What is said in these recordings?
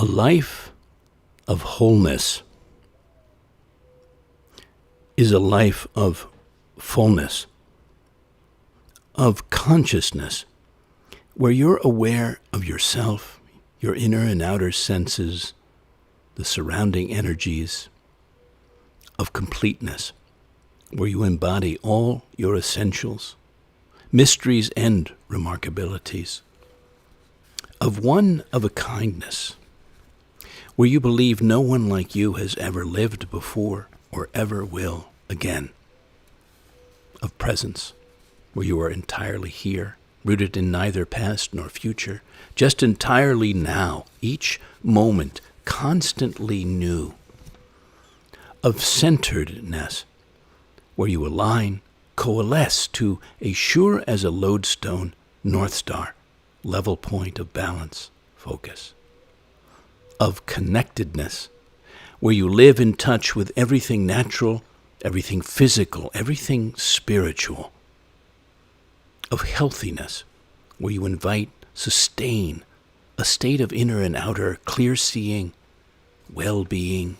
A life of wholeness is a life of fullness, of consciousness, where you're aware of yourself, your inner and outer senses, the surrounding energies, of completeness, where you embody all your essentials, mysteries and remarkabilities, of one of a kindness, where you believe no one like you has ever lived before or ever will again, of presence, where you are entirely here, rooted in neither past nor future, just entirely now, each moment constantly new, of centeredness, where you align, coalesce to a sure as a lodestone North Star, level point of balance, focus, of connectedness, where you live in touch with everything natural, everything physical, everything spiritual, of healthiness, where you invite, sustain a state of inner and outer clear-seeing, well-being,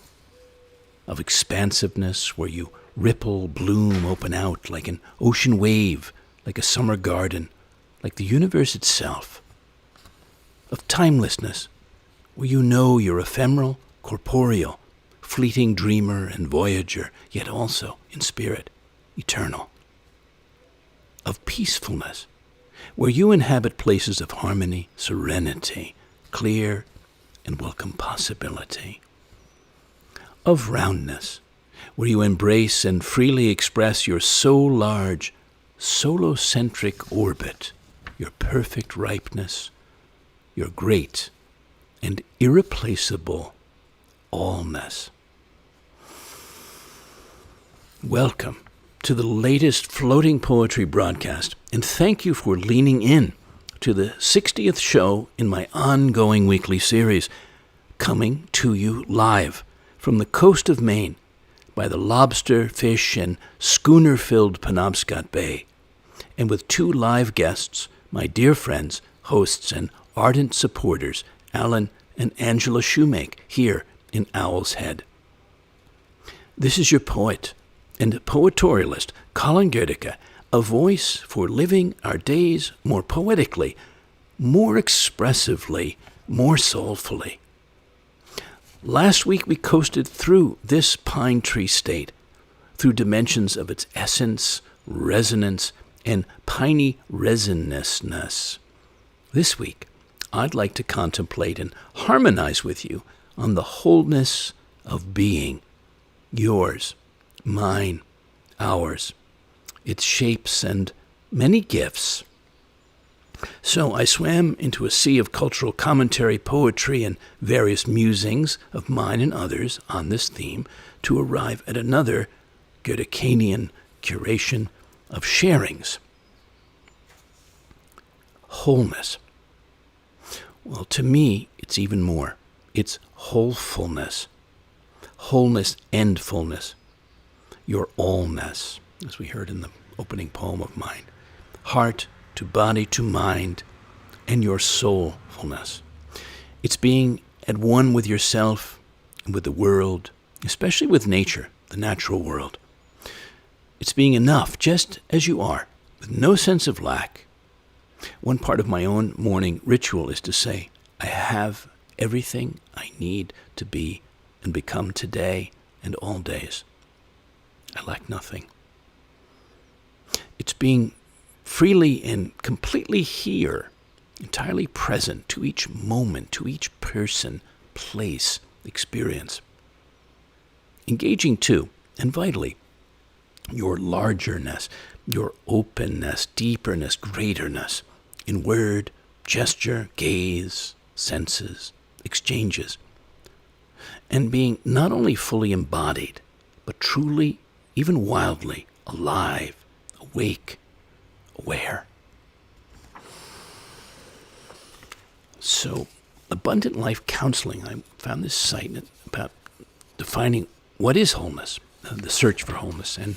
of expansiveness, where you ripple, bloom, open out like an ocean wave, like a summer garden, like the universe itself, of timelessness, where you know you're ephemeral, corporeal, fleeting dreamer and voyager, yet also, in spirit, eternal, of peacefulness, where you inhabit places of harmony, serenity, clear and welcome possibility, of roundness, where you embrace and freely express your so large, solocentric orbit, your perfect ripeness, your great and irreplaceable allness. Welcome to the latest floating poetry broadcast, and thank you for leaning in to the 60th show in my ongoing weekly series, coming to you live from the coast of Maine by the lobster, fish, and schooner-filled Penobscot Bay, and with two live guests, my dear friends, hosts, and ardent supporters, Alan and Angela Shoemake, here in Owl's Head. This is your poet and poetorialist, Colin Goedecke, a voice for living our days more poetically, more expressively, more soulfully. Last week we coasted through this pine tree state, through dimensions of its essence, resonance, and piney resinousness. This week, I'd like to contemplate and harmonize with you on the wholeness of being, yours, mine, ours, its shapes and many gifts. So I swam into a sea of cultural commentary, poetry, and various musings of mine and others on this theme to arrive at another Goedeckean curation of sharings. Wholeness. Well, to me, it's even more. It's wholefulness. Wholeness and fullness. Your allness, as we heard in the opening poem of mine. Heart to body to mind, and your soulfulness. It's being at one with yourself and with the world, especially with nature, the natural world. It's being enough just as you are, with no sense of lack. One part of my own morning ritual is to say, I have everything I need to be and become today and all days. I lack nothing. It's being freely and completely here, entirely present to each moment, to each person, place, experience. Engaging too, and vitally, your largerness, your openness, deeperness, greaterness, in word, gesture, gaze, senses, exchanges, and being not only fully embodied, but truly, even wildly, alive, awake, aware. So, Abundant Life Counseling, I found this site about defining what is wholeness, the search for wholeness, and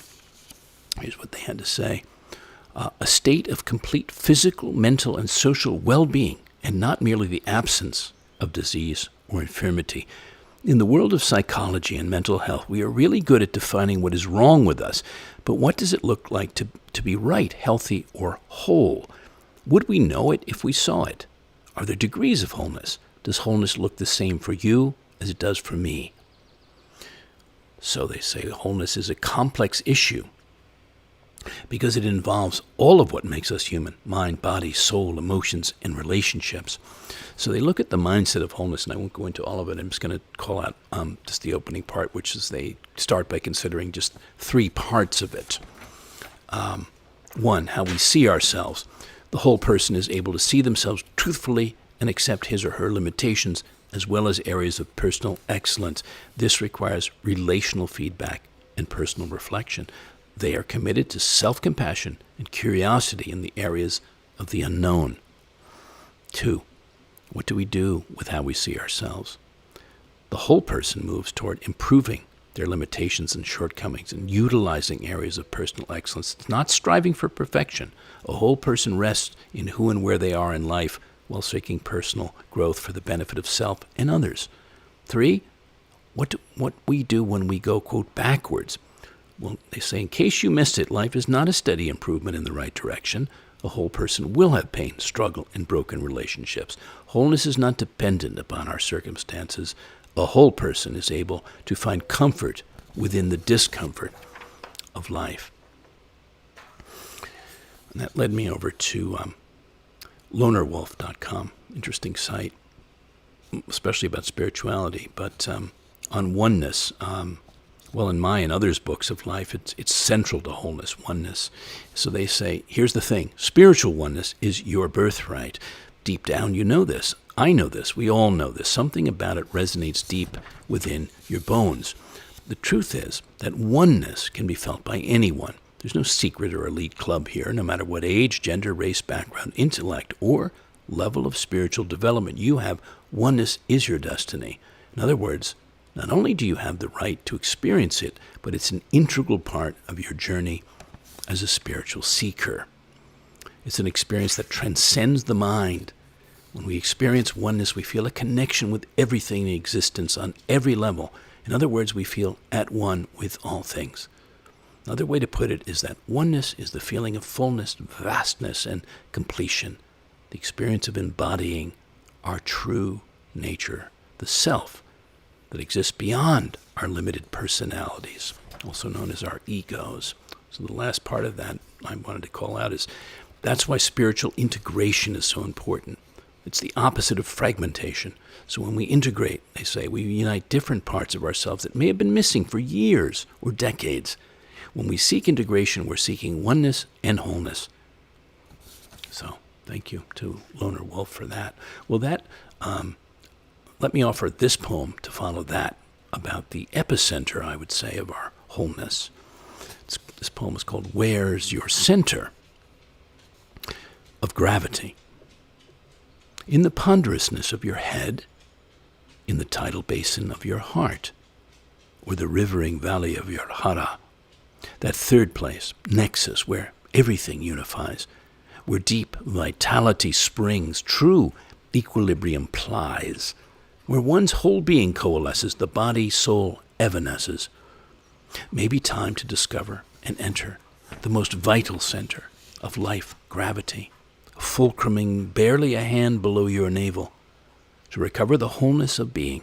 here's what they had to say. A state of complete physical, mental, and social well-being, and not merely the absence of disease or infirmity. In the world of psychology and mental health, we are really good at defining what is wrong with us. But what does it look like to be right, healthy, or whole? Would we know it if we saw it? Are there degrees of wholeness? Does wholeness look the same for you as it does for me? So they say wholeness is a complex issue because it involves all of what makes us human: mind, body, soul, emotions, and relationships. So they look at the mindset of wholeness, and I won't go into all of it. I'm just going to call out just the opening part, which is they start by considering just 3 parts of it. 1, how we see ourselves. The whole person is able to see themselves truthfully and accept his or her limitations, as well as areas of personal excellence. This requires relational feedback and personal reflection. They are committed to self-compassion and curiosity in the areas of the unknown. 2, what do we do with how we see ourselves? The whole person moves toward improving their limitations and shortcomings and utilizing areas of personal excellence. It's not striving for perfection. A whole person rests in who and where they are in life while seeking personal growth for the benefit of self and others. 3, what we do when we go, quote, backwards. Well, they say, in case you missed it, life is not a steady improvement in the right direction. A whole person will have pain, struggle, and broken relationships. Wholeness is not dependent upon our circumstances. A whole person is able to find comfort within the discomfort of life. And that led me over to lonerwolf.com. Interesting site, especially about spirituality. But on oneness, well, in my and others' books of life, it's central to wholeness, oneness. So they say, here's the thing. Spiritual oneness is your birthright. Deep down, you know this. I know this. We all know this. Something about it resonates deep within your bones. The truth is that oneness can be felt by anyone. There's no secret or elite club here, no matter what age, gender, race, background, intellect, or level of spiritual development you have. Oneness is your destiny. In other words, not only do you have the right to experience it, but it's an integral part of your journey as a spiritual seeker. It's an experience that transcends the mind. When we experience oneness, we feel a connection with everything in existence on every level. In other words, we feel at one with all things. Another way to put it is that oneness is the feeling of fullness, vastness, and completion, the experience of embodying our true nature, the self that exists beyond our limited personalities, also known as our egos. So the last part of that I wanted to call out is that's why spiritual integration is so important. It's the opposite of fragmentation. So when we integrate, they say, we unite different parts of ourselves that may have been missing for years or decades. When we seek integration, we're seeking oneness and wholeness. So thank you to Loner Wolf for that. Well, let me offer this poem to follow that about the epicenter, I would say, of our wholeness. This poem is called Where's Your Center of Gravity? In the ponderousness of your head, in the tidal basin of your heart, or the rivering valley of your hara, that third place, nexus, where everything unifies, where deep vitality springs, true equilibrium plies, where one's whole being coalesces, the body, soul, evanesces. May be time to discover and enter the most vital center of life, gravity, fulcruming barely a hand below your navel, to recover the wholeness of being,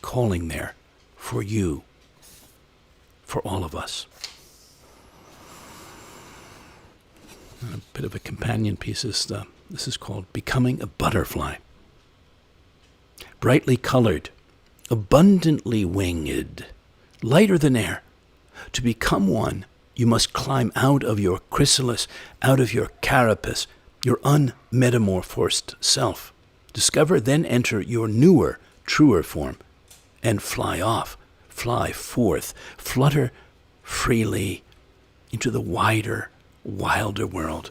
calling there for you, for all of us. A bit of a companion piece. This is called Becoming a Butterfly. Brightly colored, abundantly winged, lighter than air. To become one, you must climb out of your chrysalis, out of your carapace, your unmetamorphosed self. Discover, then enter your newer, truer form, and fly off, fly forth, flutter freely into the wider, wilder world.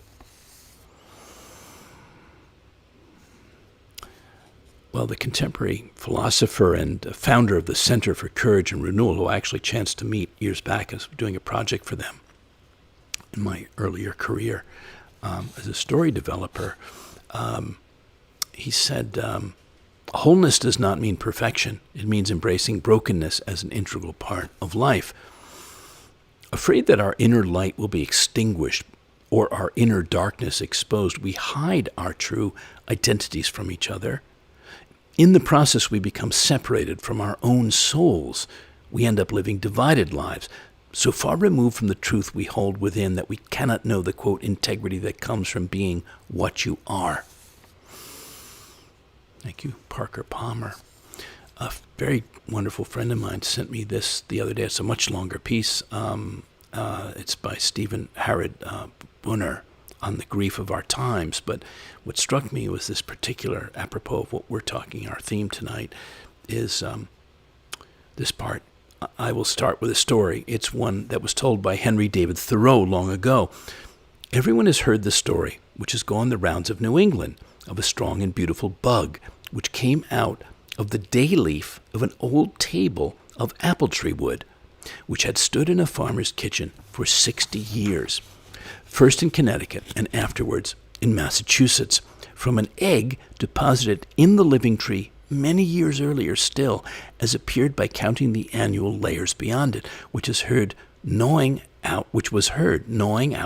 Well, the contemporary philosopher and founder of the Center for Courage and Renewal, who I actually chanced to meet years back as doing a project for them in my earlier career as a story developer, he said, Wholeness does not mean perfection. It means embracing brokenness as an integral part of life. Afraid that our inner light will be extinguished or our inner darkness exposed, we hide our true identities from each other. In the process, we become separated from our own souls. We end up living divided lives, so far removed from the truth we hold within that we cannot know the, quote, integrity that comes from being what you are. Thank you, Parker Palmer. A very wonderful friend of mine sent me this the other day. It's a much longer piece. It's by Stephen Harrod Bunner on the grief of our times. But what struck me was this particular, apropos of what we're talking, our theme tonight, is this part. I will start with a story. It's one that was told by Henry David Thoreau long ago. Everyone has heard the story, which has gone the rounds of New England, of a strong and beautiful bug, which came out of the day leaf of an old table of apple tree wood, which had stood in a farmer's kitchen for 60 years, first in Connecticut and afterwards in Massachusetts, from an egg deposited in the living tree many years earlier still, as appeared by counting the annual layers beyond it, which was heard gnawing out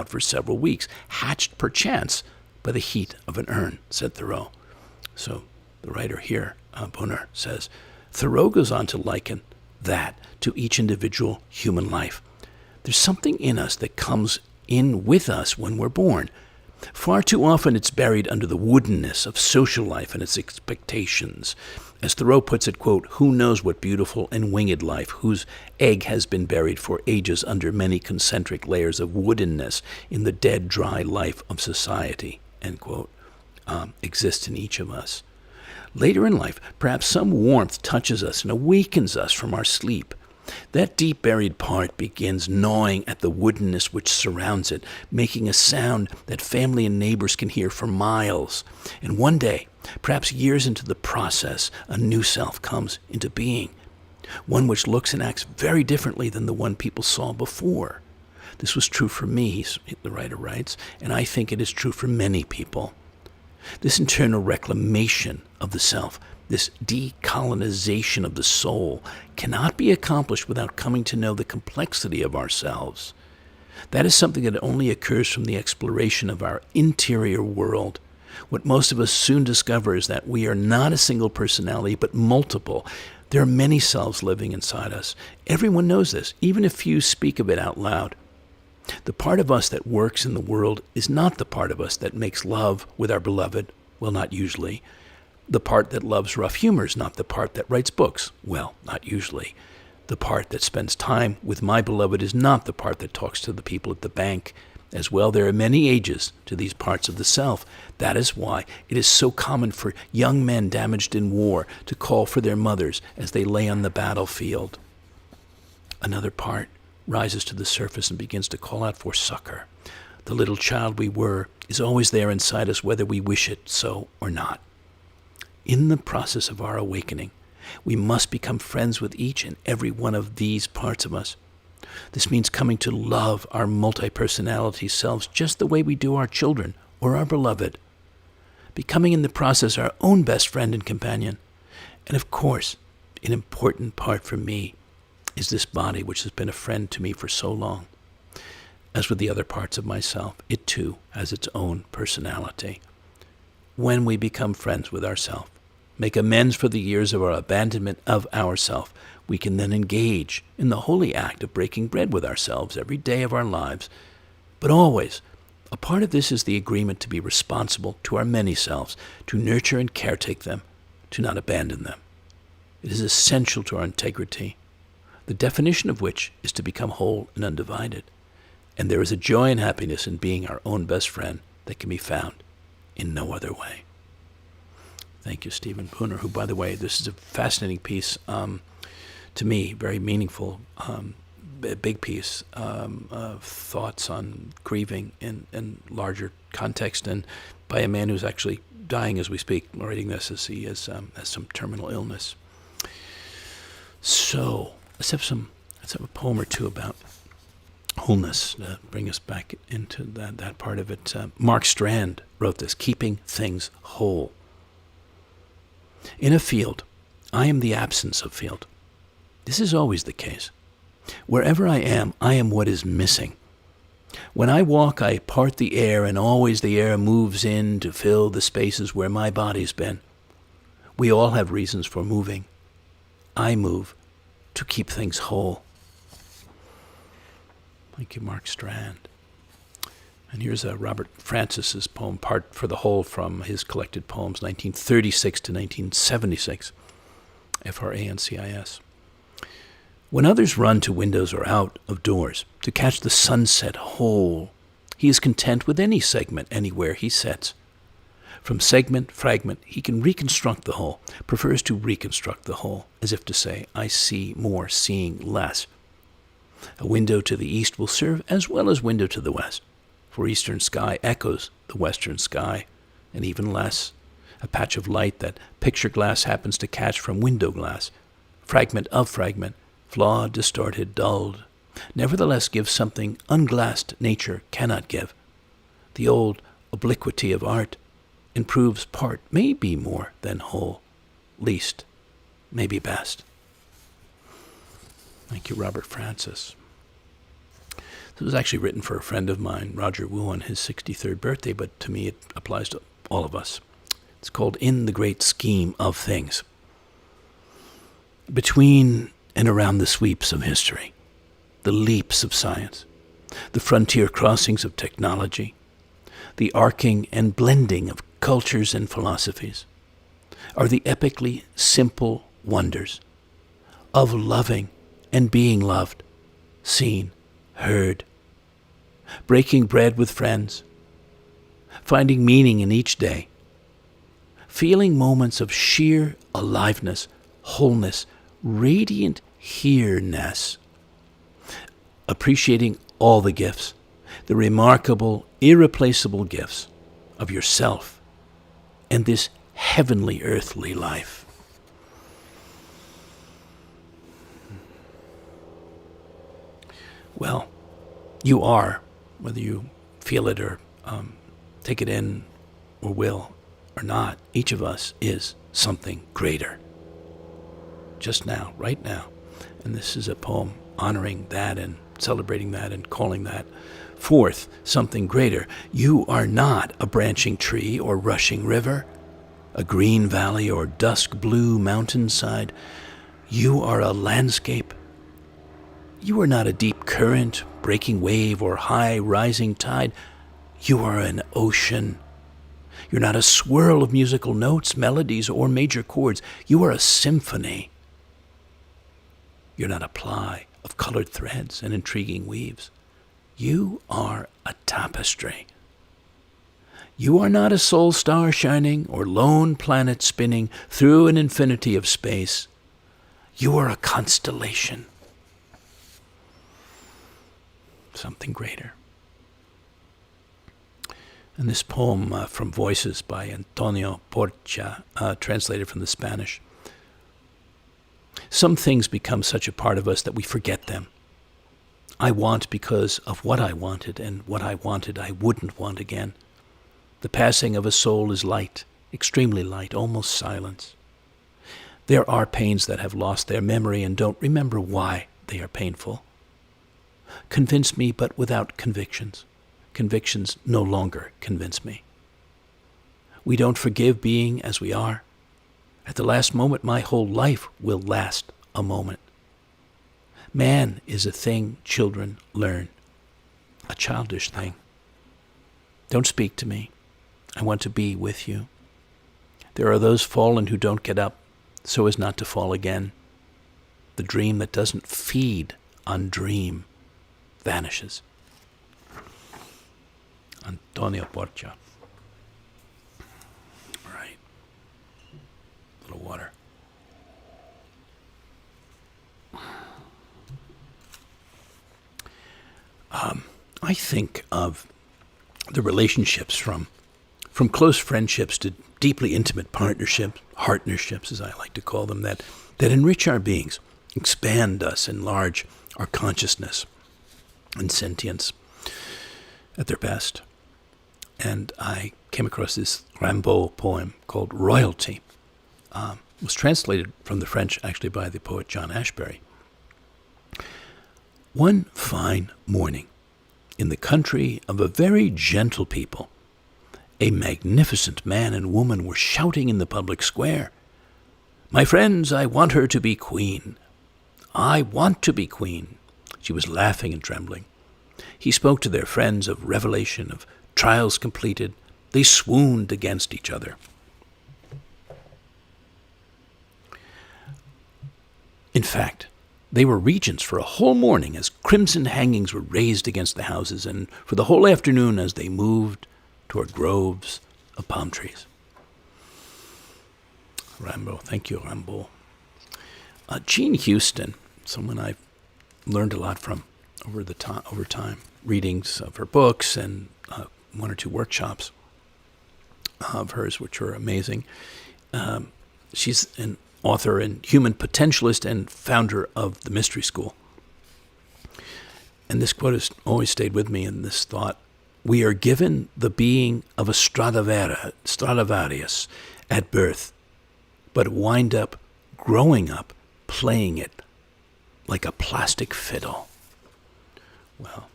for several weeks, hatched perchance by the heat of an urn, said Thoreau. So the writer here, Bunner, says, Thoreau goes on to liken that to each individual human life. There's something in us that comes in with us when we're born. Far too often it's buried under the woodenness of social life and its expectations. As Thoreau puts it, quote, who knows what beautiful and winged life, whose egg has been buried for ages under many concentric layers of woodenness in the dead, dry life of society, end quote, exists in each of us. Later in life, perhaps some warmth touches us and awakens us from our sleep. That deep buried part begins gnawing at the woodenness which surrounds it, making a sound that family and neighbors can hear for miles. And one day, perhaps years into the process, a new self comes into being, one which looks and acts very differently than the one people saw before. This was true for me, the writer writes, and I think it is true for many people. This internal reclamation of the self, this decolonization of the soul, cannot be accomplished without coming to know the complexity of ourselves. That is something that only occurs from the exploration of our interior world. What most of us soon discover is that we are not a single personality, but multiple. There are many selves living inside us. Everyone knows this, even if few speak of it out loud. The part of us that works in the world is not the part of us that makes love with our beloved, well, not usually. The part that loves rough humor is not the part that writes books, well, not usually. The part that spends time with my beloved is not the part that talks to the people at the bank. As well, there are many ages to these parts of the self. That is why it is so common for young men damaged in war to call for their mothers as they lay on the battlefield. Another part rises to the surface and begins to call out for succor. The little child we were is always there inside us, whether we wish it so or not. In the process of our awakening, we must become friends with each and every one of these parts of us. This means coming to love our multi-personality selves just the way we do our children or our beloved. Becoming in the process our own best friend and companion. And of course, an important part for me is this body which has been a friend to me for so long. As with the other parts of myself, it too has its own personality. When we become friends with ourself, make amends for the years of our abandonment of ourself, we can then engage in the holy act of breaking bread with ourselves every day of our lives. But always, a part of this is the agreement to be responsible to our many selves, to nurture and caretake them, to not abandon them. It is essential to our integrity, the definition of which is to become whole and undivided. And there is a joy and happiness in being our own best friend that can be found in no other way. Thank you, Stephen Bunner, who, by the way, this is a fascinating piece, to me, very meaningful, big piece of thoughts on grieving in larger context, and by a man who's actually dying as we speak, writing this as he has some terminal illness. So let's have a poem or two about wholeness to bring us back into that part of it. Mark Strand wrote this, Keeping Things Whole. In a field, I am the absence of field. This is always the case. Wherever I am what is missing. When I walk, I part the air, and always the air moves in to fill the spaces where my body's been. We all have reasons for moving. I move to keep things whole. Thank you, Mark Strand. And here's Robert Francis's poem, Part for the Whole, from his collected poems, 1936 to 1976, Francis. When others run to windows or out of doors to catch the sunset whole, he is content with any segment anywhere he sets. From segment, fragment, he can reconstruct the whole, prefers to reconstruct the whole, as if to say, I see more, seeing less. A window to the east will serve as well as window to the west, for eastern sky echoes the western sky, and even less, a patch of light that picture glass happens to catch from window glass, fragment of fragment, flawed, distorted, dulled, nevertheless gives something unglassed nature cannot give. The old obliquity of art improves part, may be more than whole, least, may be best. Thank you, Robert Francis. This was actually written for a friend of mine, Roger Wu, on his 63rd birthday, but to me it applies to all of us. It's called In the Great Scheme of Things. Between and around the sweeps of history, the leaps of science, the frontier crossings of technology, the arcing and blending of cultures and philosophies, are the epically simple wonders of loving and being loved, seen, heard, breaking bread with friends, finding meaning in each day, feeling moments of sheer aliveness, wholeness, radiant here-ness, appreciating all the gifts, the remarkable, irreplaceable gifts of yourself and this heavenly earthly life. Well, you are, whether you feel it or take it in or will or not, each of us is something greater. Just now, right now. And this is a poem honoring that and celebrating that and calling that forth something greater. You are not a branching tree or rushing river, a green valley or dusk blue mountainside. You are a landscape. You are not a deep current, breaking wave, or high rising tide. You are an ocean. You're not a swirl of musical notes, melodies, or major chords. You are a symphony. You're not a ply of colored threads and intriguing weaves. You are a tapestry. You are not a soul star shining or lone planet spinning through an infinity of space. You are a constellation. Something greater. And this poem from Voices by Antonio Porcia, translated from the Spanish. Some things become such a part of us that we forget them. I want because of what I wanted, and what I wanted I wouldn't want again. The passing of a soul is light, extremely light, almost silence. There are pains that have lost their memory and don't remember why they are painful. Convince me, but without convictions. Convictions no longer convince me. We don't forgive being as we are. At the last moment, my whole life will last a moment. Man is a thing children learn, a childish thing. Don't speak to me. I want to be with you. There are those fallen who don't get up so as not to fall again. The dream that doesn't feed on dream vanishes. Antonio Porcia. All right. A little water. I think of the relationships from close friendships to deeply intimate partnerships, as I like to call them, that enrich our beings, expand us, enlarge our consciousness and sentience at their best. And I came across this Rimbaud poem called Royalty, was translated from the French actually by the poet John Ashbery. One fine morning, in the country of a very gentle people, a magnificent man and woman were shouting in the public square, "My friends, I want her to be queen. I want to be queen." She was laughing and trembling. He spoke to their friends of revelation, of trials completed. They swooned against each other. In fact, they were regents for a whole morning as crimson hangings were raised against the houses, and for the whole afternoon as they moved toward groves of palm trees. Rambo, thank you, Rambo. Jean Houston, someone I've learned a lot from over time, readings of her books and one or two workshops of hers, which are amazing. She's an author and human potentialist and founder of the Mystery School. And this quote has always stayed with me in this thought: we are given the being of a Stradivarius at birth, but wind up growing up playing it like a plastic fiddle. Well,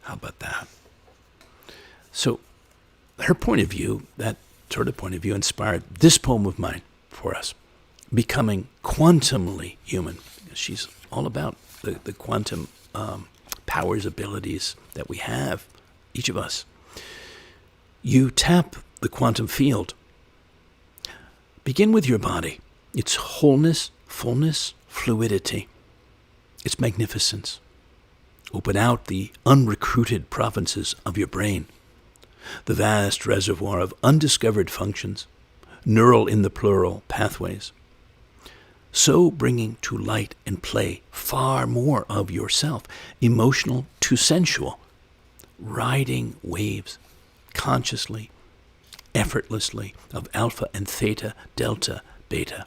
how about that? So her point of view, that sort of point of view, inspired this poem of mine for us, Becoming Quantumly Human. She's all about the quantum powers, abilities that we have, each of us. You tap the quantum field. Begin with your body, its wholeness, fullness, fluidity, its magnificence. Open out the unrecruited provinces of your brain, the vast reservoir of undiscovered functions, neural in the plural pathways, so bringing to light and play far more of yourself, emotional to sensual, riding waves consciously, effortlessly of alpha and theta, delta, beta,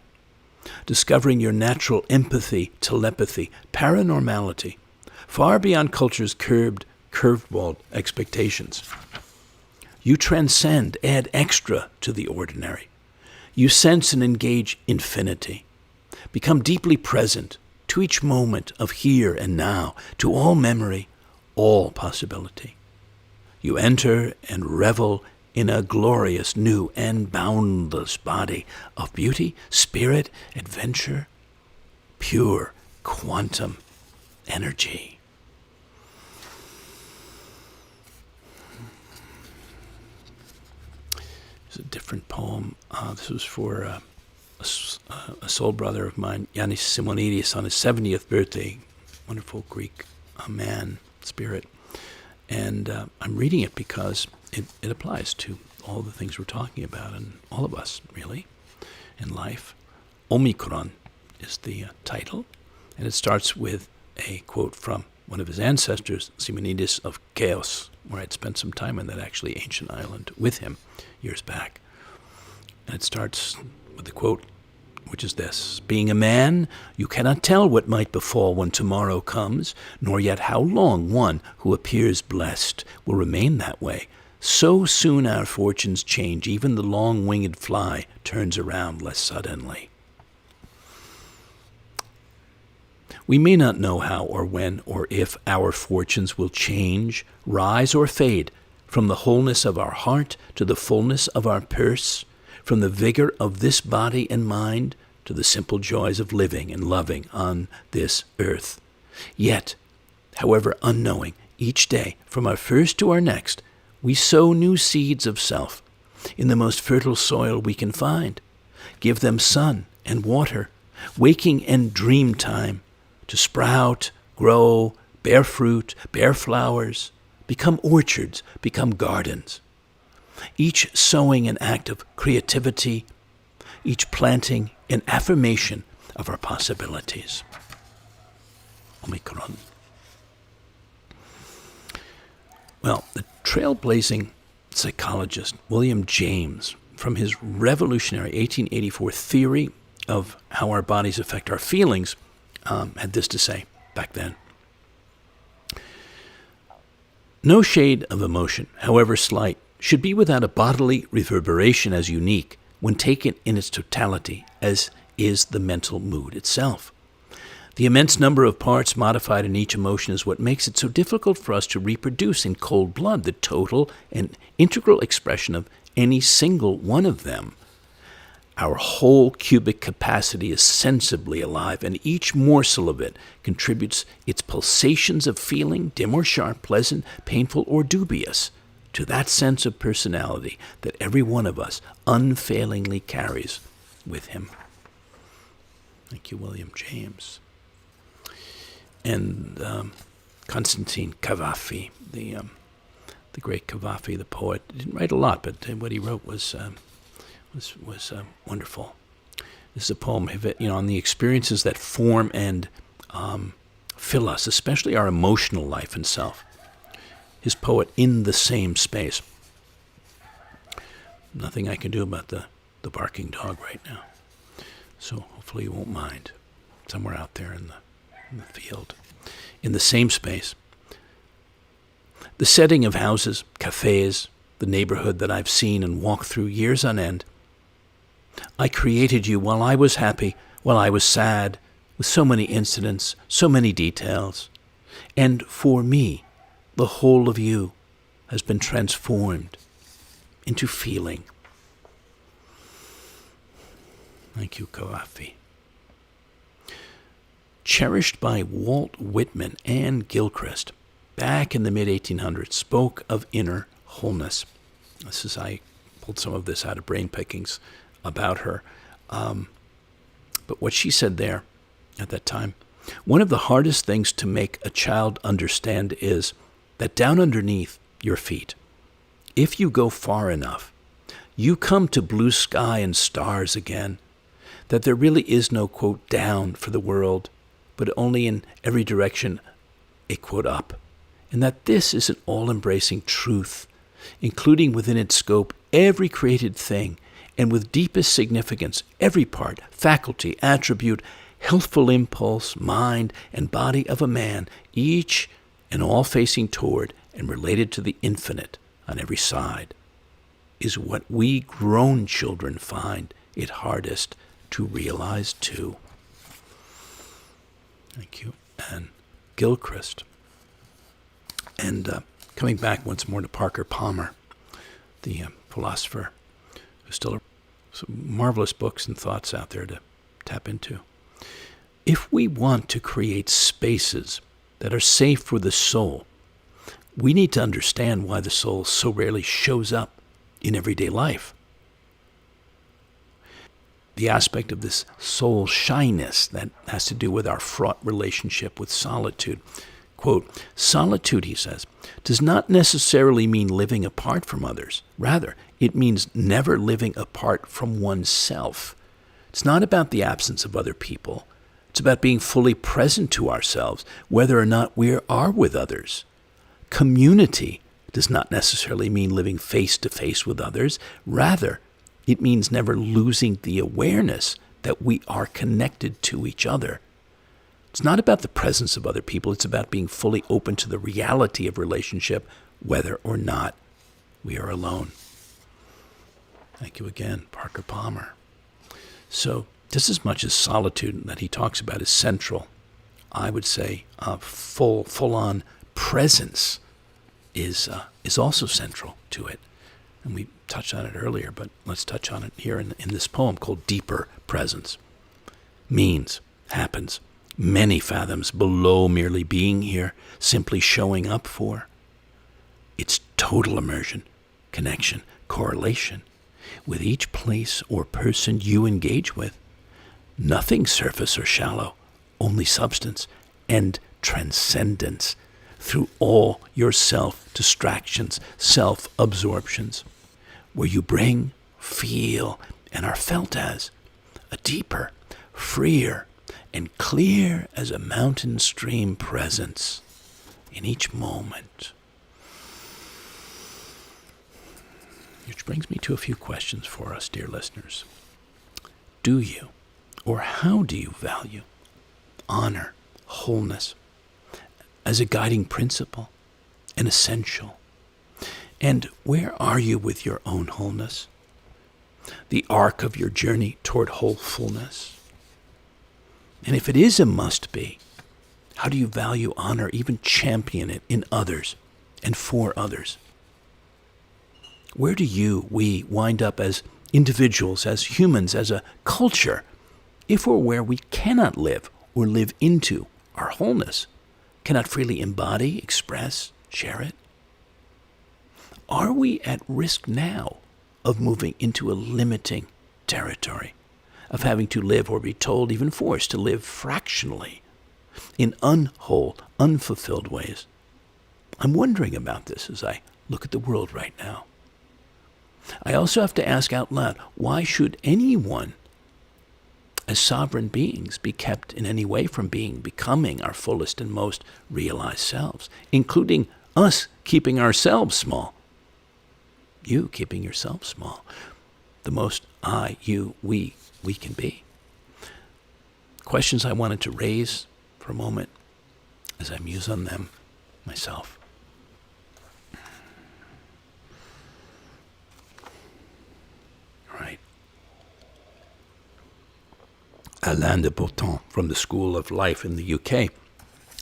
discovering your natural empathy, telepathy, paranormality, far beyond culture's curveball expectations. You transcend, add extra to the ordinary. You sense and engage infinity. Become deeply present to each moment of here and now, to all memory, all possibility. You enter and revel in a glorious new and boundless body of beauty, spirit, adventure, pure quantum energy. There's a different poem. This was for a soul brother of mine, Yanis Simonidis, on his 70th birthday. Wonderful Greek man, spirit. And I'm reading it because it applies to all the things we're talking about, and all of us, really, in life. Omicron is the title, and it starts with a quote from one of his ancestors, Simonidis of Chaos, where I'd spent some time on that actually ancient island with him years back. And it starts with the quote, which is this: being a man, you cannot tell what might befall when tomorrow comes, nor yet how long one who appears blessed will remain that way. So soon our fortunes change, even the long-winged fly turns around less suddenly. We may not know how or when or if our fortunes will change, rise or fade, from the wholeness of our heart to the fullness of our purse, from the vigor of this body and mind to the simple joys of living and loving on this earth. Yet, however unknowing, each day, from our first to our next, we sow new seeds of self in the most fertile soil we can find. Give them sun and water, waking and dream time, to sprout, grow, bear fruit, bear flowers, become orchards, become gardens. Each sowing an act of creativity, each planting an affirmation of our possibilities. Omicron. Well, the trailblazing psychologist William James, from his revolutionary 1884 theory of how our bodies affect our feelings, had this to say back then. No shade of emotion, however slight, should be without a bodily reverberation as unique when taken in its totality, as is the mental mood itself. The immense number of parts modified in each emotion is what makes it so difficult for us to reproduce in cold blood the total and integral expression of any single one of them. Our whole cubic capacity is sensibly alive, and each morsel of it contributes its pulsations of feeling, dim or sharp, pleasant, painful, or dubious, to that sense of personality that every one of us unfailingly carries with him. Thank you, William James. And Constantine Cavafy, the great Cavafy, the poet, didn't write a lot, but what he wrote was wonderful. This is a poem, on the experiences that form and fill us, especially our emotional life and self. His poet, In the Same Space. Nothing I can do about the barking dog right now, so hopefully you won't mind. Somewhere out there in the field. In the same space. The setting of houses, cafes, the neighborhood that I've seen and walked through years on end. I created you while I was happy, while I was sad, with so many incidents, so many details. And for me, the whole of you has been transformed into feeling. Thank you, Cavafy. Cherished by Walt Whitman and Gilchrist, back in the mid-1800s, spoke of inner wholeness. I pulled some of this out of brain pickings about her. But what she said there at that time, one of the hardest things to make a child understand is that down underneath your feet, if you go far enough, you come to blue sky and stars again, that there really is no, quote, down for the world, but only in every direction a, quote, up, and that this is an all-embracing truth, including within its scope every created thing, and with deepest significance every part, faculty, attribute, healthful impulse, mind, and body of a man, each and all facing toward and related to the infinite on every side, is what we grown children find it hardest to realize too. Thank you. And Gilchrist. And coming back once more to Parker Palmer, the philosopher, who's still some marvelous books and thoughts out there to tap into. If we want to create spaces that are safe for the soul, we need to understand why the soul so rarely shows up in everyday life. The aspect of this soul shyness that has to do with our fraught relationship with solitude. Quote, solitude, he says, does not necessarily mean living apart from others. Rather, it means never living apart from oneself. It's not about the absence of other people. It's about being fully present to ourselves, whether or not we are with others. Community does not necessarily mean living face to face with others. Rather, it means never losing the awareness that we are connected to each other. It's not about the presence of other people. It's about being fully open to the reality of relationship, whether or not we are alone. Thank you again, Parker Palmer. So, just as much as solitude that he talks about is central, I would say full-on presence is also central to it. And we touched on it earlier, but let's touch on it here in this poem called Deeper Presence. Means, happens, many fathoms below merely being here, simply showing up for. It's total immersion, connection, correlation with each place or person you engage with. Nothing surface or shallow, only substance and transcendence through all your self-distractions, self-absorptions, where you bring, feel, and are felt as a deeper, freer, and clear as a mountain stream presence in each moment. Which brings me to a few questions for us, dear listeners. Do you, or how do you value, honor, wholeness as a guiding principle, an essential? And where are you with your own wholeness? the arc of your journey toward whole fullness? And if it is a must-be, how do you value, honor, even champion it in others and for others? Where do we wind up as individuals, as humans, as a culture, if or where we cannot live or live into our wholeness, cannot freely embody, express, share it? Are we at risk now of moving into a limiting territory, of having to live or be told, even forced to live fractionally, in unwhole, unfulfilled ways? I'm wondering about this as I look at the world right now. I also have to ask out loud, why should anyone, as sovereign beings, be kept in any way from becoming our fullest and most realized selves, including us keeping ourselves small? You keeping yourself small. The most I, you, we can be. Questions I wanted to raise for a moment as I muse on them myself. All right. Alain de Botton from the School of Life in the UK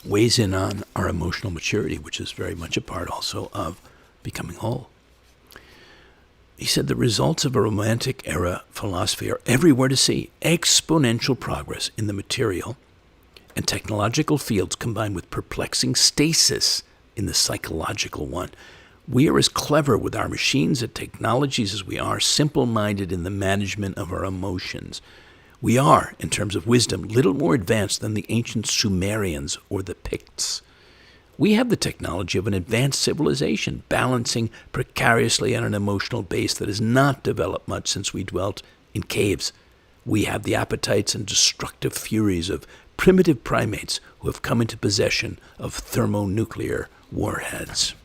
weighs in on our emotional maturity, which is very much a part also of becoming whole. He said the results of a romantic era philosophy are everywhere to see. Exponential progress in the material and technological fields combined with perplexing stasis in the psychological one. We are as clever with our machines and technologies as we are simple-minded in the management of our emotions. We are, in terms of wisdom, little more advanced than the ancient Sumerians or the Picts. We have the technology of an advanced civilization, balancing precariously on an emotional base that has not developed much since we dwelt in caves. We have the appetites and destructive furies of primitive primates who have come into possession of thermonuclear warheads.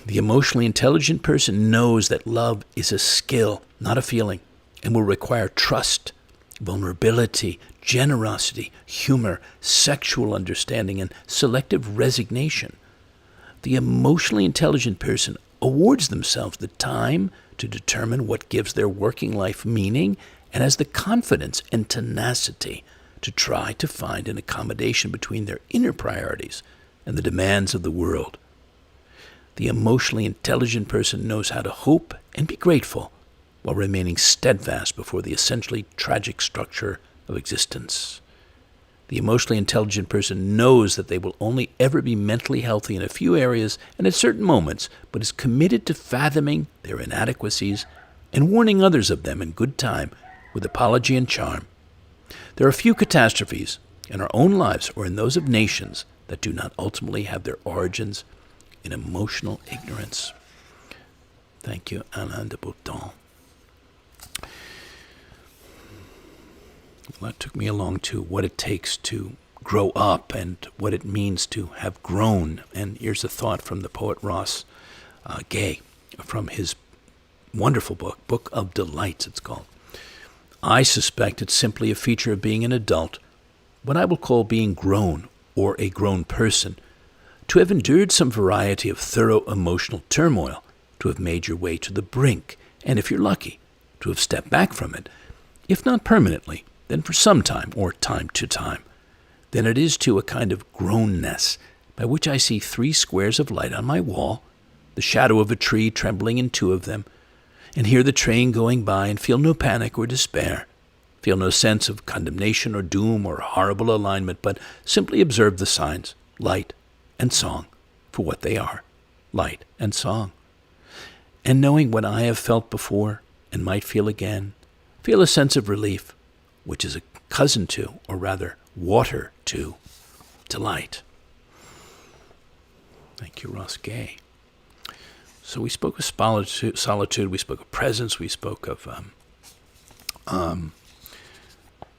The emotionally intelligent person knows that love is a skill, not a feeling, and will require trust, vulnerability, generosity, humor, sexual understanding, and selective resignation. The emotionally intelligent person awards themselves the time to determine what gives their working life meaning and has the confidence and tenacity to try to find an accommodation between their inner priorities and the demands of the world. The emotionally intelligent person knows how to hope and be grateful while remaining steadfast before the essentially tragic structure of existence. The emotionally intelligent person knows that they will only ever be mentally healthy in a few areas and at certain moments, but is committed to fathoming their inadequacies and warning others of them in good time with apology and charm. There are few catastrophes in our own lives or in those of nations that do not ultimately have their origins in emotional ignorance. Thank you, Alain de Botton. Well, that took me along to what it takes to grow up and what it means to have grown. And here's a thought from the poet Ross Gay, from his wonderful book of Delights, it's called. I suspect it's simply a feature of being an adult, what I will call being grown or a grown person, to have endured some variety of thorough emotional turmoil, to have made your way to the brink, and if you're lucky, to have stepped back from it, if not permanently, then for some time, or time to time. Then it is too a kind of grownness, by which I see 3 squares of light on my wall, the shadow of a tree trembling in 2 of them, and hear the train going by and feel no panic or despair, feel no sense of condemnation or doom or horrible alignment, but simply observe the signs, light and song, for what they are, light and song. And knowing what I have felt before and might feel again, feel a sense of relief, which is a cousin to, or rather water to, delight. Thank you, Ross Gay. So we spoke of solitude, we spoke of presence, we spoke of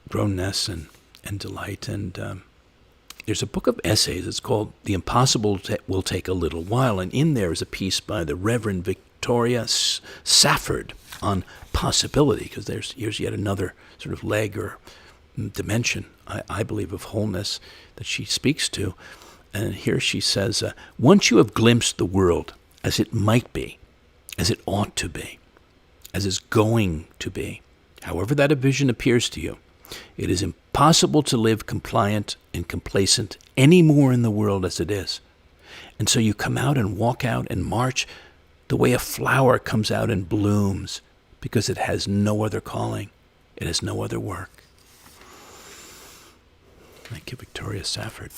grownness and delight. And there's a book of essays, it's called The Impossible Will Take a Little While, and in there is a piece by the Reverend Victoria Safford on possibility, because here's yet another sort of leg or dimension, I believe, of wholeness that she speaks to. And here she says, once you have glimpsed the world as it might be, as it ought to be, as is going to be, however that vision appears to you. It is impossible to live compliant and complacent any more in the world as it is. And so you come out and walk out and march the way a flower comes out and blooms, because it has no other calling. It has no other work. Thank you, Victoria Safford.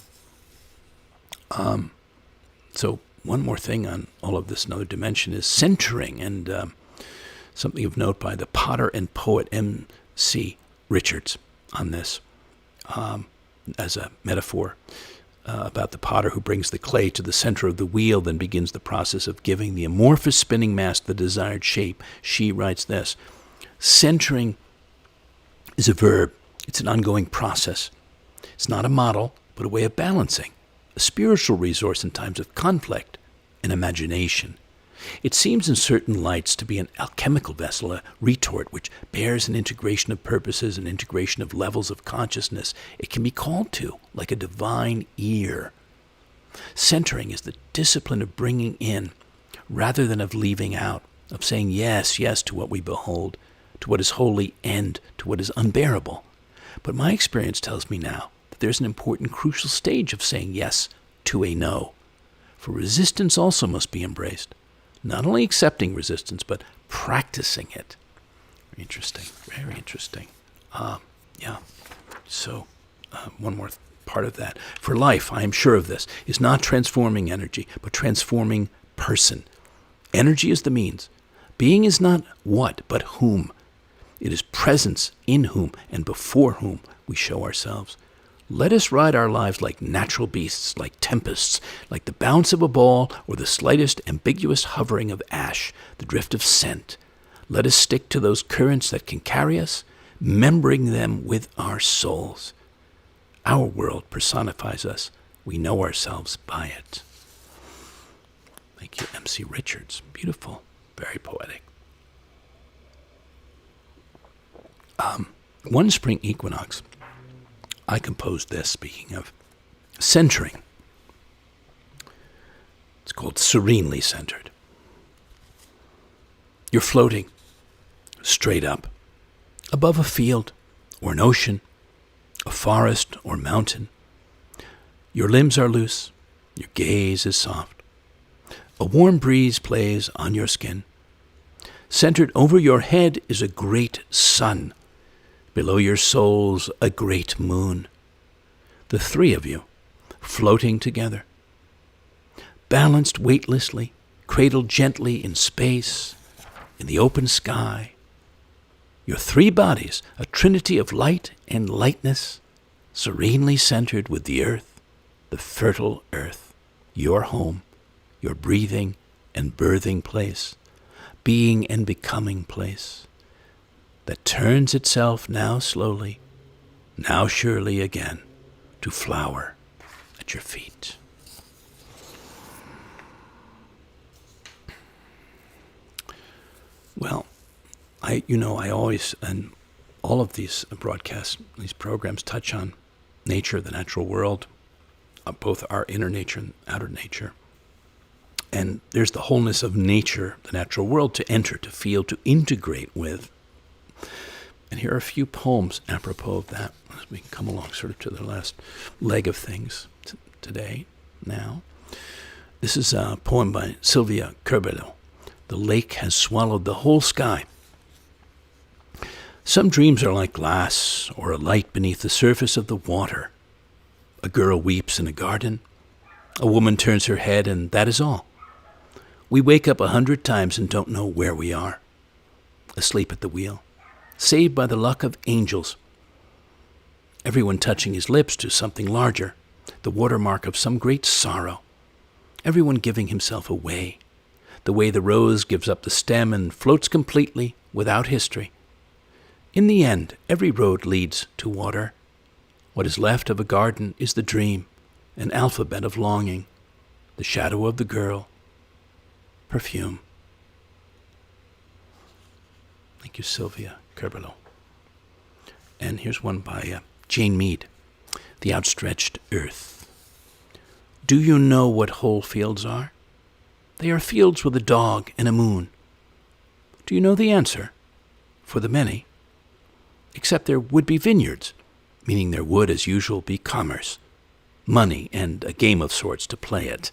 So one more thing on all of this, another dimension, is centering, and something of note by the potter and poet M.C. Richards on this, as a metaphor about the potter who brings the clay to the center of the wheel, then begins the process of giving the amorphous spinning mass the desired shape. She writes this: centering is a verb. It's an ongoing process. It's not a model, but a way of balancing, a spiritual resource in times of conflict and imagination. It seems in certain lights to be an alchemical vessel, a retort which bears an integration of purposes, an integration of levels of consciousness. It can be called to, like a divine ear. Centering is the discipline of bringing in, rather than of leaving out, of saying yes, yes to what we behold, to what is holy, and to what is unbearable. But my experience tells me now that there's an important, crucial stage of saying yes to a no. For resistance also must be embraced. Not only accepting resistance, but practicing it. Very interesting. Very interesting. So, one more part of that. For life, I am sure of this, is not transforming energy, but transforming person. Energy is the means. Being is not what, but whom. It is presence in whom and before whom we show ourselves. Let us ride our lives like natural beasts, like tempests, like the bounce of a ball or the slightest ambiguous hovering of ash, the drift of scent. Let us stick to those currents that can carry us, membering them with our souls. Our world personifies us. We know ourselves by it. Thank you, M.C. Richards. Beautiful. Very poetic. One spring equinox, I composed this, speaking of centering. It's called Serenely Centered. You're floating straight up, above a field or an ocean, a forest or mountain. Your limbs are loose, your gaze is soft. A warm breeze plays on your skin. Centered over your head is a great sun. Below your soles, a great moon. The three of you, floating together. Balanced weightlessly, cradled gently in space, in the open sky. Your three bodies, a trinity of light and lightness, serenely centered with the earth, the fertile earth, your home, your breathing and birthing place, being and becoming place, that turns itself now slowly, now surely again, to flower at your feet. Well, I always, and all of these broadcasts, these programs touch on nature, the natural world, both our inner nature and outer nature. And there's the wholeness of nature, the natural world, to enter, to feel, to integrate with. And here are a few poems apropos of that, as we come along sort of to the last leg of things today, now. This is a poem by Sylvia Kerbelo. The lake has swallowed the whole sky. Some dreams are like glass or a light beneath the surface of the water. A girl weeps in a garden. A woman turns her head, and that is all. We wake up 100 times and don't know where we are. Asleep at the wheel, saved by the luck of angels. Everyone touching his lips to something larger, the watermark of some great sorrow. Everyone giving himself away, the way the rose gives up the stem and floats completely without history. In the end, every road leads to water. What is left of a garden is the dream, an alphabet of longing, the shadow of the girl, perfume. Thank you, Sylvia Kerbelo. And here's one by Jane Mead, The Outstretched Earth. Do you know what whole fields are? They are fields with a dog and a moon, Do you know the answer? For the many. Except there would be vineyards, meaning there would, as usual, be commerce, money, and a game of sorts to play at.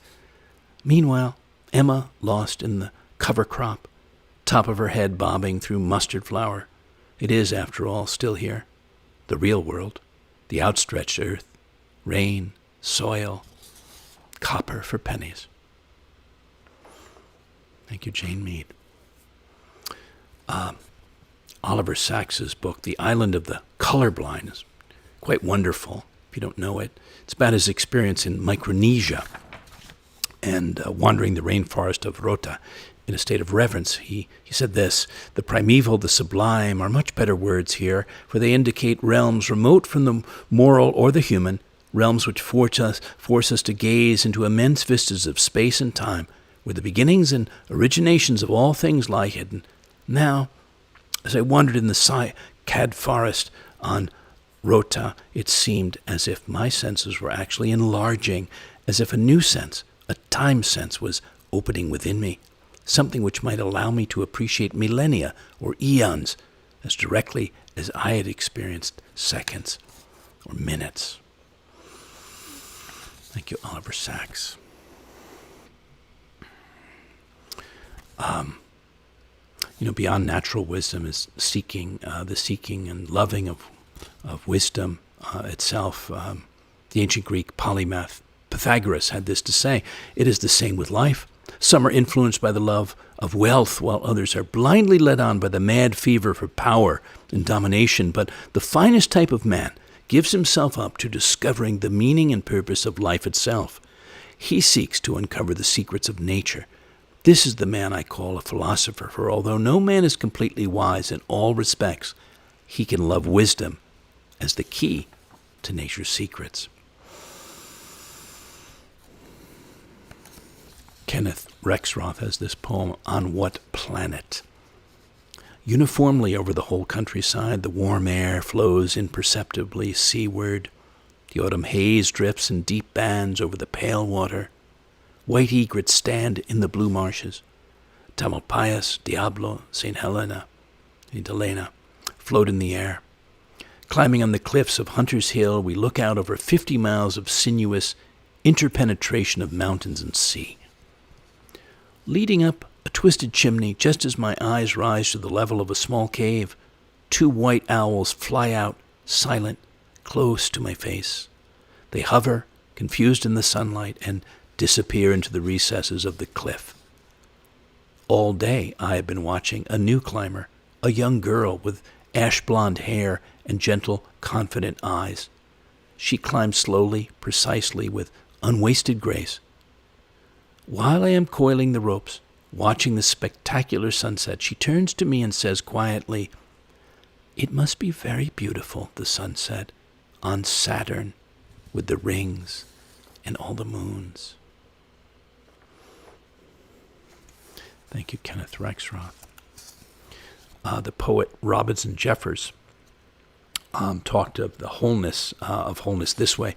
Meanwhile, Emma, lost in the cover crop, top of her head bobbing through mustard flower. It is, after all, still here, the real world, the outstretched earth, rain, soil, copper for pennies. Thank you, Jane Mead. Oliver Sacks's book, The Island of the Colorblind, is quite wonderful, if you don't know it. It's about his experience in Micronesia and wandering the rainforest of Rota in a state of reverence. He said this: "The primeval, the sublime are much better words here, for they indicate realms remote from the moral or the human, realms which force us to gaze into immense vistas of space and time, where the beginnings and originations of all things lie hidden. Now, as I wandered in the cycad forest on Rota, it seemed as if my senses were actually enlarging, as if a new sense, a time sense, was opening within me, something which might allow me to appreciate millennia or eons as directly as I had experienced seconds or minutes." Thank you, Oliver Sacks. Beyond natural wisdom is the seeking and loving of wisdom itself. The ancient Greek polymath Pythagoras had this to say: "It is the same with life. Some are influenced by the love of wealth, while others are blindly led on by the mad fever for power and domination. But the finest type of man gives himself up to discovering the meaning and purpose of life itself. He seeks to uncover the secrets of nature. This is the man I call a philosopher, for although no man is completely wise in all respects, he can love wisdom as the key to nature's secrets." Kenneth Rexroth has this poem, On What Planet? Uniformly over the whole countryside, the warm air flows imperceptibly seaward. The autumn haze drifts in deep bands over the pale water. White egrets stand in the blue marshes. Tamalpais, Diablo, St. Helena, and Helena float in the air. Climbing on the cliffs of Hunter's Hill, we look out over 50 miles of sinuous interpenetration of mountains and sea. Leading up a twisted chimney, just as my eyes rise to the level of a small cave, 2 white owls fly out, silent, close to my face. They hover, confused in the sunlight, and disappear into the recesses of the cliff. All day I have been watching a new climber, a young girl with ash-blonde hair and gentle, confident eyes. She climbs slowly, precisely, with unwasted grace. While I am coiling the ropes, watching the spectacular sunset, she turns to me and says quietly, "It must be very beautiful, the sunset, on Saturn, with the rings and all the moons." Thank you, Kenneth Rexroth. The poet Robinson Jeffers talked of the wholeness this way: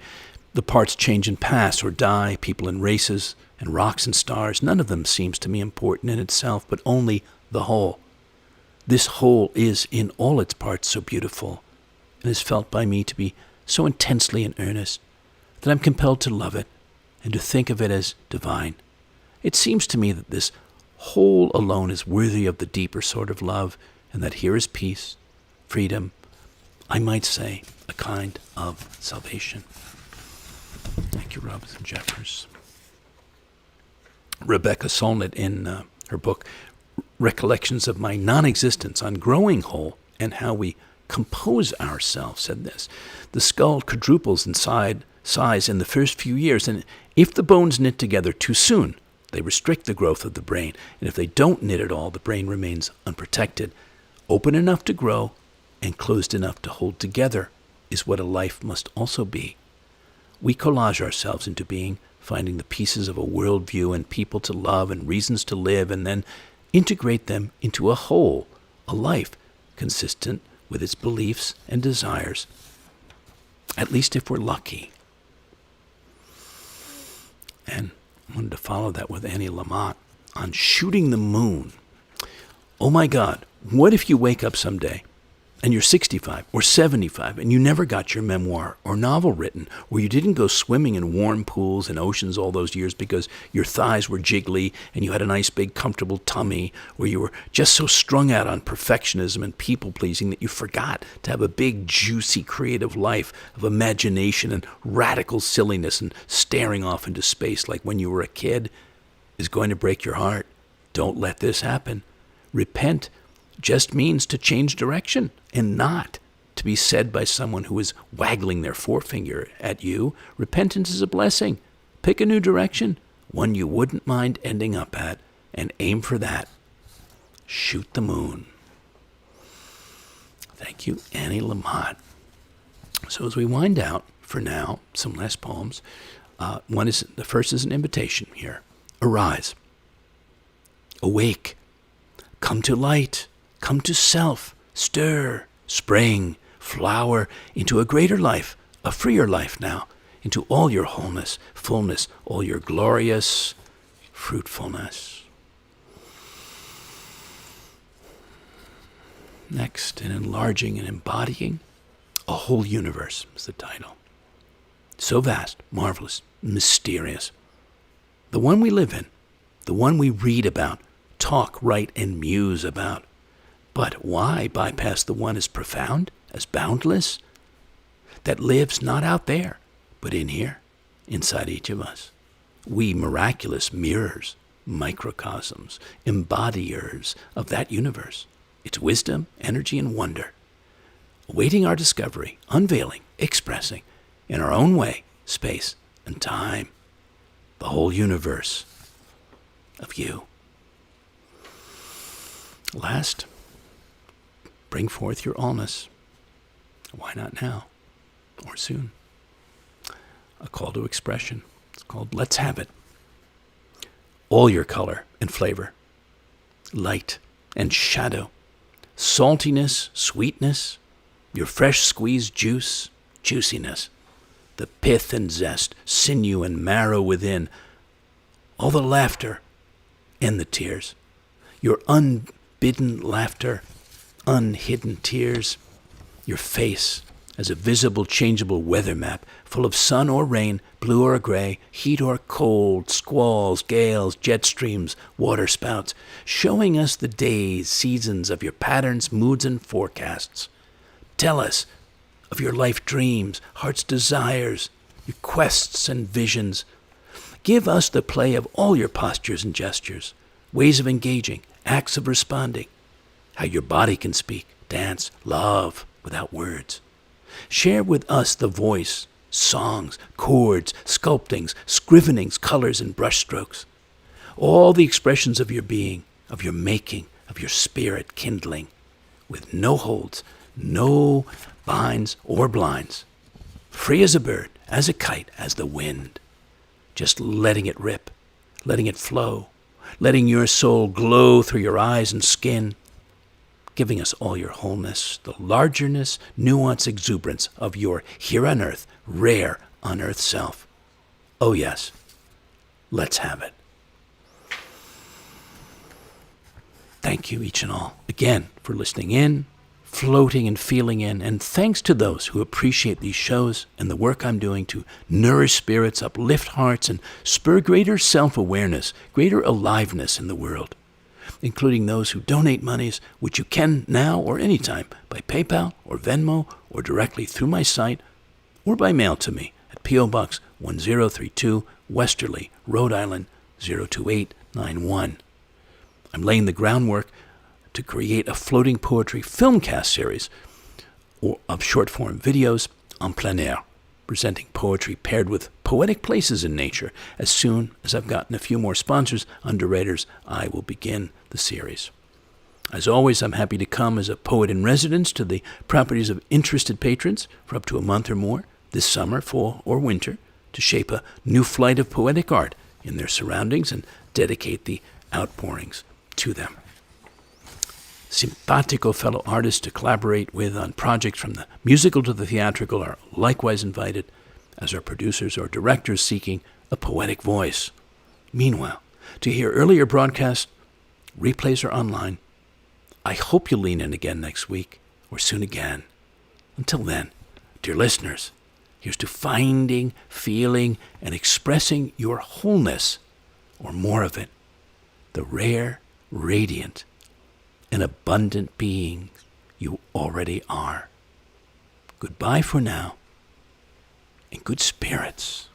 "The parts change and pass or die, people and races, and rocks and stars. None of them seems to me important in itself, but only the whole. This whole is in all its parts so beautiful, and is felt by me to be so intensely in earnest, that I'm compelled to love it and to think of it as divine. It seems to me that this whole alone is worthy of the deeper sort of love, and that here is peace, freedom, I might say, a kind of salvation." Thank you, Robinson Jeffers. Rebecca Solnit, in her book Recollections of My Non-Existence on Growing Whole and How We Compose Ourselves, said this: "The skull quadruples in size in the first few years, and if the bones knit together too soon, they restrict the growth of the brain, and if they don't knit at all, the brain remains unprotected. Open enough to grow and closed enough to hold together is what a life must also be. We collage ourselves into being, finding the pieces of a worldview and people to love and reasons to live, and then integrate them into a whole, a life consistent with its beliefs and desires, at least if we're lucky." And I wanted to follow that with Annie Lamont on shooting the moon. Oh my God, what if you wake up someday and you're 65 or 75 and you never got your memoir or novel written, or you didn't go swimming in warm pools and oceans all those years because your thighs were jiggly and you had a nice big comfortable tummy, or you were just so strung out on perfectionism and people pleasing that you forgot to have a big juicy creative life of imagination and radical silliness and staring off into space like when you were a kid, is going to break your heart. Don't let this happen. Repent just means to change direction, and not to be said by someone who is waggling their forefinger at you. Repentance is a blessing. Pick a new direction, one you wouldn't mind ending up at, and aim for that. Shoot the moon. Thank you, Annie Lamont. So as we wind out, for now, some last poems. The first is an invitation here. Arise. Awake. Come to light. Come to self. Stir. Spring. Flower into a greater life, a freer life now, into all your wholeness, fullness, all your glorious fruitfulness. Next, in enlarging and embodying, a whole universe is the title. So vast, marvelous, mysterious. The one we live in, the one we read about, talk, write, and muse about. But why bypass the one as profound, as boundless, that lives not out there, but in here, inside each of us? We miraculous mirrors, microcosms, embodiers of that universe, its wisdom, energy, and wonder, awaiting our discovery, unveiling, expressing, in our own way, space and time, the whole universe of you. Last, bring forth your allness. Why not now or soon? A call to expression. It's called Let's Have It. All your color and flavor, light and shadow, saltiness, sweetness, your fresh squeezed juice, juiciness, the pith and zest, sinew and marrow within, all the laughter and the tears, your unbidden laughter, unhidden tears, your face as a visible, changeable weather map, full of sun or rain, blue or gray, heat or cold, squalls, gales, jet streams, water spouts, showing us the days, seasons of your patterns, moods, and forecasts. Tell us of your life dreams, heart's desires, your quests and visions. Give us the play of all your postures and gestures, ways of engaging, acts of responding, how your body can speak, dance, love without words. Share with us the voice, songs, chords, sculptings, scrivenings, colors, and brushstrokes. All the expressions of your being, of your making, of your spirit kindling, with no holds, no binds or blinds, free as a bird, as a kite, as the wind, just letting it rip, letting it flow, letting your soul glow through your eyes and skin, giving us all your wholeness, the largeness, nuance, exuberance of your here on earth, rare on earth self. Oh yes, let's have it. Thank you each and all again for listening in, floating and feeling in, and thanks to those who appreciate these shows and the work I'm doing to nourish spirits, uplift hearts, and spur greater self-awareness, greater aliveness in the world, including those who donate monies, which you can now or anytime by PayPal or Venmo or directly through my site or by mail to me at P.O. Box 1032, Westerly, Rhode Island 02891. I'm laying the groundwork to create a floating poetry filmcast series of short-form videos en plein air, presenting poetry paired with poetic places in nature. As soon as I've gotten a few more sponsors, underwriters, I will begin the series. As always, I'm happy to come as a poet in residence to the properties of interested patrons for up to a month or more this summer, fall, or winter to shape a new flight of poetic art in their surroundings and dedicate the outpourings to them. Simpatico fellow artists to collaborate with on projects from the musical to the theatrical are likewise invited, as are producers or directors seeking a poetic voice. Meanwhile, to hear earlier broadcasts, replays are online, I hope you'll lean in again next week or soon again. Until then, dear listeners, here's to finding, feeling, and expressing your wholeness, or more of it, the rare, radiant, and abundant being you already are. Goodbye for now, and good spirits.